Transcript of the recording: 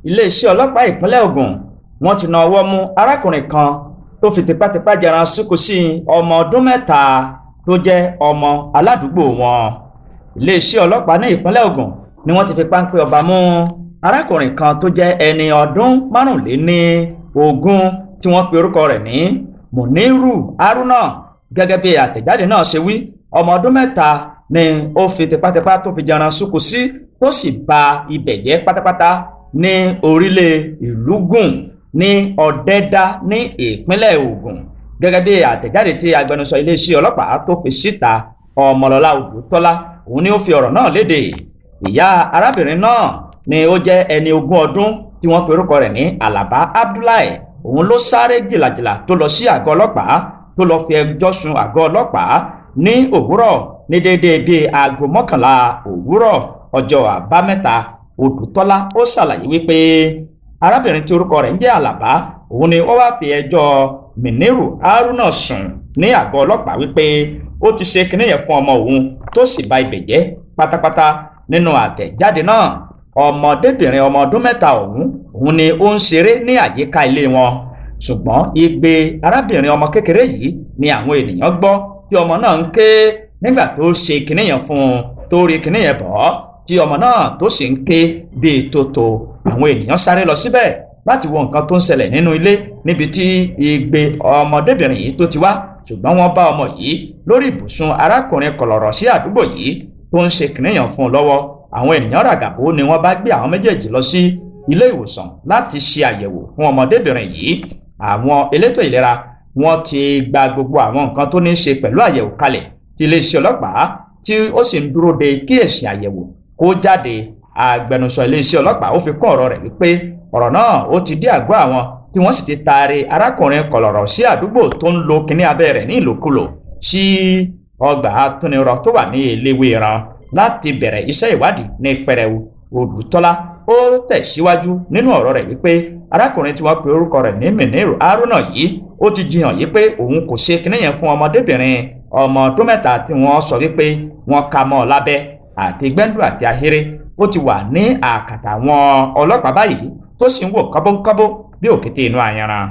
iléeṣẹ́ ọlọ́pàá ìpínlẹ̀ Ògùn wọ́n ti na ọwọ́ mú arákùnrin kan tó fi tipátipá jẹran síkú sí ọmọ ọdún mẹ́ta tó jẹ́ ọmọ aládùúgbò wọn. iléeṣẹ́ ọlọ́pàá ní ìpínlẹ̀ Ògùn ni wọ́n ti fi páńpẹ́ ọba mú arákùnrin kan tó jẹ́ ẹni ọdún márùnléní-ogún tí wọ́n pe orúkọ rẹ̀ ní Muniru Haruna. gẹ́gẹ́ bí àtẹ̀jáde náà ṣe wí, ọmọ ọdún mẹ́ta ni ó fi tipátipá tó fi jẹran síkú sí tó sì ba ibẹ̀ jẹ́ pátápátá ní orílẹ̀ Ìlúgùn ní Ọ̀dẹ́dá ní ìpínlẹ̀ Ògùn. gẹ́gẹ́ bí àtẹ̀jáde tí agbẹnusọ iléeṣẹ́ ọlọ́pàá tó fi síta, Ọmọlọ́lá Odùtọ́lá, òun ni ó fi ọ̀rọ̀ náà léde. ìyá arábìnrin náà ni ó jẹ́ ẹni ogún ọdún tí wọ́n pe orúkọ rẹ̀ ní Alaba Abdullahi. òun ló sáré jìlàjìlà tó lọ sí àgọ́ ọlọ́pàá tó lọ fi ẹjọ́ sun àgọ́ ọlọ́pàá ní òwúrọ̀ ní déédéé bíi aago 11 òwúrọ̀ ọjọ́ àbámẹ́ta. Odùtọ́lá ó ṣàlàyé wípé arábìnrin tí orúkọ rẹ̀ ń jẹ́ Alaba, òun ni wọ́n wá fi ẹjọ́ Muniru Haruna sùn ní àgọ́ ọlọ́pàá wípé ó ti ṣe kinní yẹn fún ọmọ òun tó sì ba ibẹ̀ jẹ́ pátápátá. nínú àtẹ̀jáde náà, ọmọdébìnrin ọmọ ọdún mẹ́ta òun ni ó ń ṣeré ní àyíká ilé wọn, ṣùgbọ́n igbe arábìnrin ọmọ kékeré yìí ni àwọn ènìyàn gbọ́ tí ọmọ náà ń ké nígbà tó ṣe kinní yẹn fún un tó rí kinní yẹn bọ̀, tí ọmọ náà tó sì ń ké bíi tòótò. àwọn ènìyàn sáré lọ síbẹ̀ láti wo nǹkan tó ń ṣẹlẹ̀ nínú ilé níbi tí igbe ọmọdébìnrin yìí tó ti wá, ṣùgbọ́n wọ́n bá ọmọ yìí lórí ibùsùn arákùnrin kọ̀lọ̀rọ̀ sí àdúgbò yìí tó ń ṣe kinní yẹn fún un lọ́wọ́. àwọn ènìyàn ràgàbó ni wọ́n bá gbé àwọn méjèèjì lọ sí ilé ìwòsàn láti ṣe àyẹ̀wò fún ọmọdébìnrin yìí. àwọn elétò ìlera wọ́n ti gba gbogbo àwọn nǹkan tó ní í ṣe pẹ̀lú àyẹ̀wò kalẹ̀ tí iléeṣẹ́ ọlọ́pàá tí ó sì ń dúró de kí èsì àyẹ̀wò kó jáde. agbẹnusọ iléeṣẹ́ ọlọ́pàá ó fi kún ọ̀rọ̀ rẹ̀ wípé ọ̀rọ̀ náà ó ti dé àgọ́ àwọn tí wọ́n sì ti taari arákùnrin kọ̀lọ̀rọ̀ sí àdúgbò tó ń lo kinní abẹ́ rẹ̀ ní ìlòkulò sí ọgbà atúnirọ tó wà ní Eléwéran láti bẹ̀rẹ̀ iṣẹ́ ìwádìí ní pẹrẹwu. Odùtọ́lá ó tẹ̀síwájú nínú ọ̀rọ̀ rẹ̀ wípé arákùnrin tí wọ́n pe orúkọ rẹ̀ ní Muniru Haruna yìí ó ti jiyàn yìí pé òun kò ṣe kinní yẹn fún ọmọdébìnrin ọmọ ọdún mẹ́ta tí wọ́n sọ wípé wọ́n ká mọ́ ọ lábẹ́. àti gbẹ́ndù àti ahéré ó ti wà ní àkàtà àwọn ọlọ́pàá báyìí tó sì ń wò kọ́bọ́nkọ́bọ́ bí òkété inú ayanran.